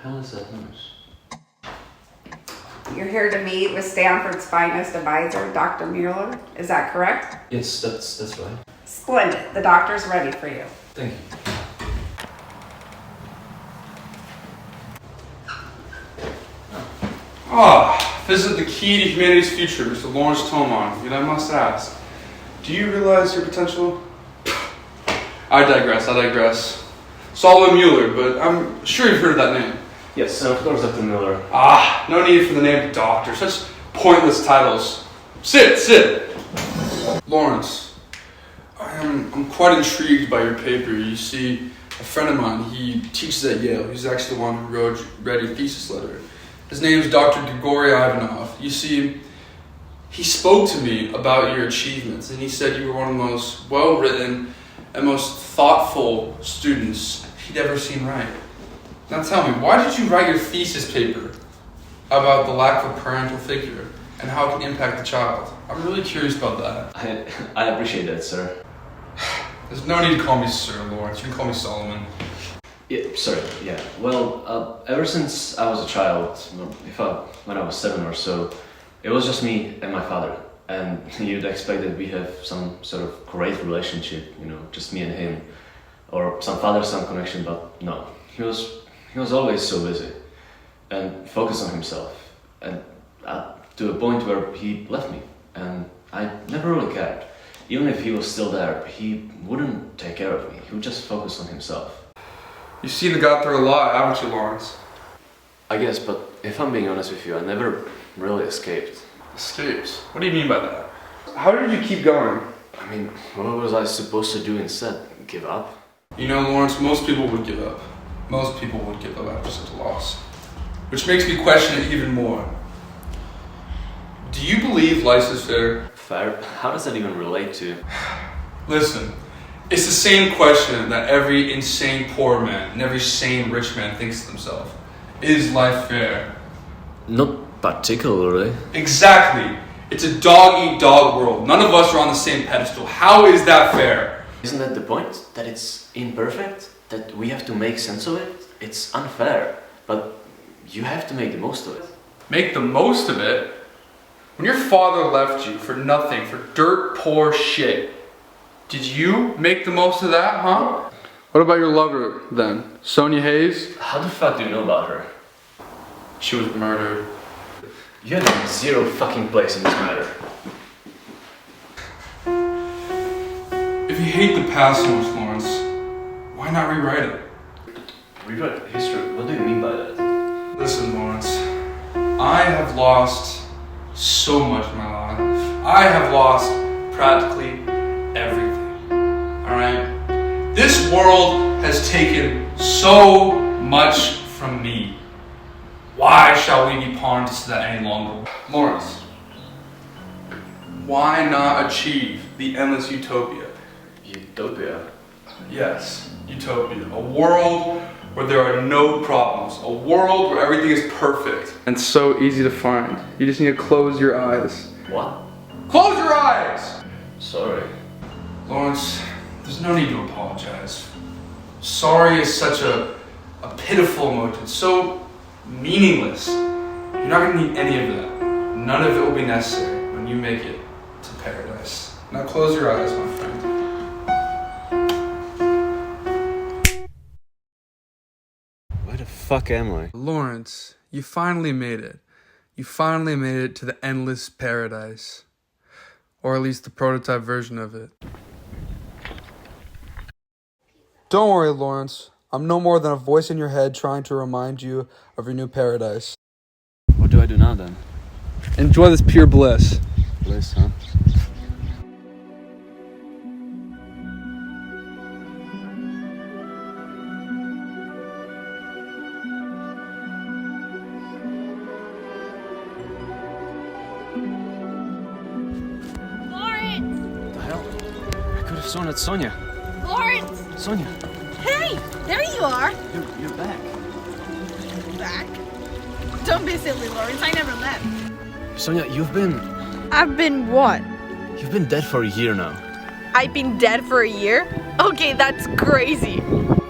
hell is that noise? You're here to meet with Stanford's finest advisor, Dr. Müller. Is that correct? Yes, that's right. Splendid. The doctor's ready for you. Thank you. Visit the key to humanity's future, Mr. Lawrence Toman. Yet I must ask, do you realize your potential? I digress. Solomon Müller, but I'm sure you've heard of that name. Yes, of course, Dr. Müller. No need for the name doctor. Such pointless titles. Sit. Lawrence, I'm quite intrigued by your paper. You see, a friend of mine, he teaches at Yale. He's actually the one who read your thesis letter. His name is Dr. Grigory Ivanov. You see, he spoke to me about your achievements, and he said you were one of the most well-written and most thoughtful students he'd ever seen write. Now tell me, why did you write your thesis paper about the lack of a parental figure and how it can impact the child? I'm really curious about that. I appreciate that, sir. There's no need to call me Sir, Lawrence. You can call me Solomon. Yeah, sorry, yeah. Well, ever since I was a child, when I was 7 or so, it was just me and my father. And you'd expect that we have some sort of great relationship, just me and him, or some father-son connection, but no. He was always so busy and focused on himself, and to a point where he left me, and I never really cared. Even if he was still there, he wouldn't take care of me. He would just focus on himself. You've seen the God through a lot, haven't you, Lawrence? I guess, but if I'm being honest with you, I never really escaped. Escaped? What do you mean by that? How did you keep going? I mean, what was I supposed to do instead? Give up? Lawrence, most people would give up. Most people would give up after such a loss. Which makes me question it even more. Do you believe life is fair? Fair? How does that even relate to? Listen, it's the same question that every insane poor man and every sane rich man thinks to themselves. Is life fair? Not particularly. Exactly. It's a dog-eat-dog world. None of us are on the same pedestal. How is that fair? Isn't that the point? That it's imperfect? That we have to make sense of it? It's unfair, but you have to make the most of it. Make the most of it? When your father left you for nothing, for dirt poor shit, did you make the most of that, huh? What about your lover, then? Sonya Hayes? How the fuck do you know about her? She was murdered. You have zero fucking place in this matter. If you hate the past so much, Lawrence, why not rewrite it? Rewrite history? What do you mean by that? Listen, Lawrence, I have lost so much in my life. I have lost practically everything. Alright? This world has taken so much from me. Why shall we be pawns to that any longer? Lawrence, why not achieve the endless utopia? Utopia? Yes, utopia. A world where there are no problems. A world where everything is perfect. And so easy to find. You just need to close your eyes. What? Close your eyes! Sorry. Lawrence, there's no need to apologize. Sorry is such a pitiful emotion, so meaningless. You're not gonna need any of that. None of it will be necessary when you make it to paradise. Now close your eyes, my friend. Where the fuck am I? Lawrence, you finally made it. You finally made it to the endless paradise. Or at least the prototype version of it. Don't worry, Lawrence. I'm no more than a voice in your head trying to remind you of your new paradise. What do I do now then? Enjoy this pure bliss. Bliss, huh? Lawrence! The hell? I could have sworn it's Sonya. Lawrence! Sonya, Hey! There you are! you're back. Back? Don't be silly, Lawrence. I never left. Sonya, I've been what? you've been dead for a year now. I've been dead for a year? Okay, that's crazy.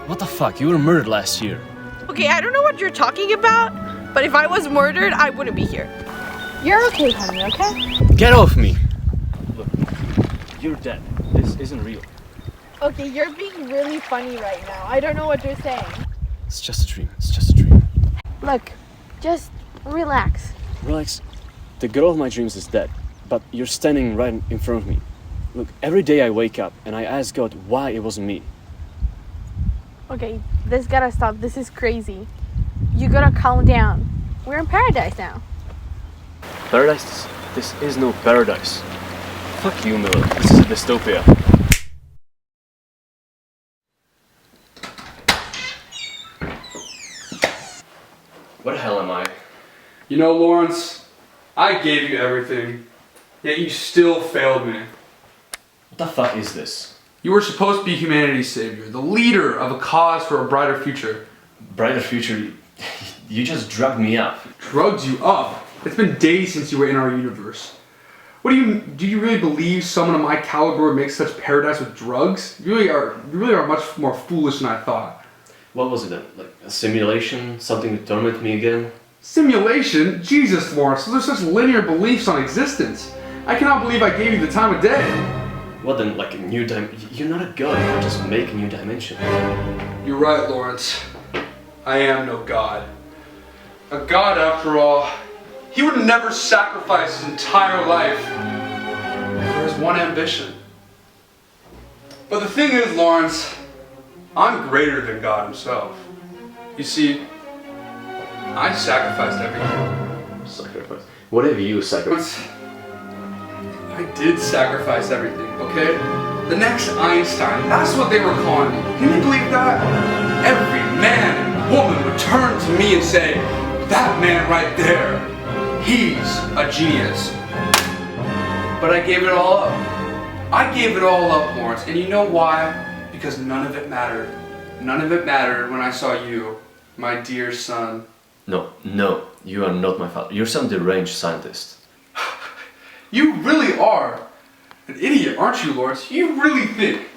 What the fuck? You were murdered last year. Okay, I don't know what you're talking about, but if I was murdered, I wouldn't be here. You're okay, honey, okay? Get off me! Look, you're dead. This isn't real. Okay, you're being really funny right now. I don't know what you're saying. It's just a dream. It's just a dream. Look, just relax. Relax. The girl of my dreams is dead, but you're standing right in front of me. Look, every day I wake up and I ask God why it wasn't me. Okay, this gotta stop. This is crazy. You gotta calm down. We're in paradise now. Paradise? This is no paradise. Fuck you, Miller. This is a dystopia. What the hell am I? You know, Lawrence, I gave you everything, yet you still failed me. What the fuck is this? You were supposed to be humanity's savior, the leader of a cause for a brighter future. Brighter future? You just drugged me up. Drugged you up? It's been days since you were in our universe. Do you really believe someone of my caliber makes such paradise with drugs? You really are much more foolish than I thought. What was it then? Like a simulation? Something to torment me again? Simulation? Jesus, Lawrence, those are such linear beliefs on existence. I cannot believe I gave you the time of day. What then, like a new you're not a god, you just make a new dimension. You're right, Lawrence. I am no god. A god, after all, he would never sacrifice his entire life for his one ambition. But the thing is, Lawrence, I'm greater than God himself. You see, I sacrificed everything. Sacrifice? What have you sacrificed? I did sacrifice everything, okay? The next Einstein, that's what they were calling me. Can you believe that? Every man and woman would turn to me and say, that man right there, he's a genius. But I gave it all up. I gave it all up, Lawrence, and you know why? Because none of it mattered. None of it mattered when I saw you, my dear son. No, you are not my father. You're some deranged scientist. You really are an idiot, aren't you, Lawrence? You really think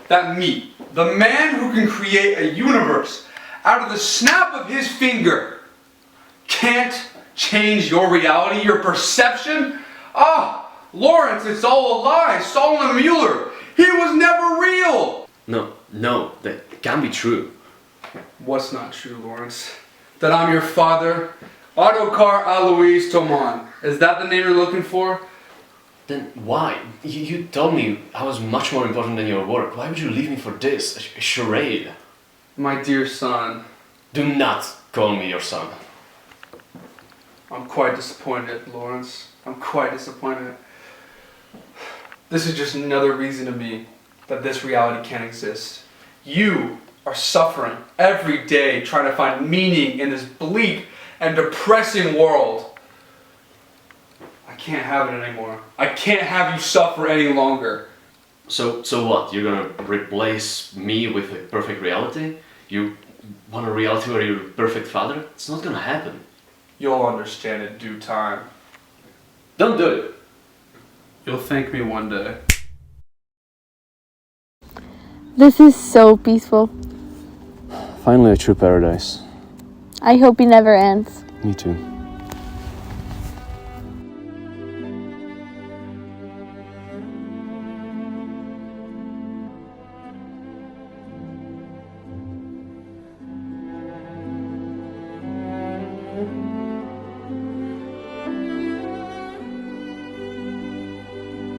that me, the man who can create a universe out of the snap of his finger, can't change your reality, your perception? Ah, Lawrence, it's all a lie. Solomon Müller, he was never real. No, that can't be true. What's not true, Lawrence? That I'm your father, Ottokar Alois Toman. Is that the name you're looking for? Then why? You told me I was much more important than your work. Why would you leave me for this? A charade? My dear son. Do not call me your son. I'm quite disappointed, Lawrence. I'm quite disappointed. This is just another reason to me that this reality can't exist. You are suffering every day trying to find meaning in this bleak and depressing world. I can't have it anymore. I can't have you suffer any longer. So what? You're gonna replace me with a perfect reality? You want a reality where you're a perfect father? It's not gonna happen. You'll understand in due time. Don't do it. You'll thank me one day. This is so peaceful. Finally a true paradise. I hope it never ends. Me too.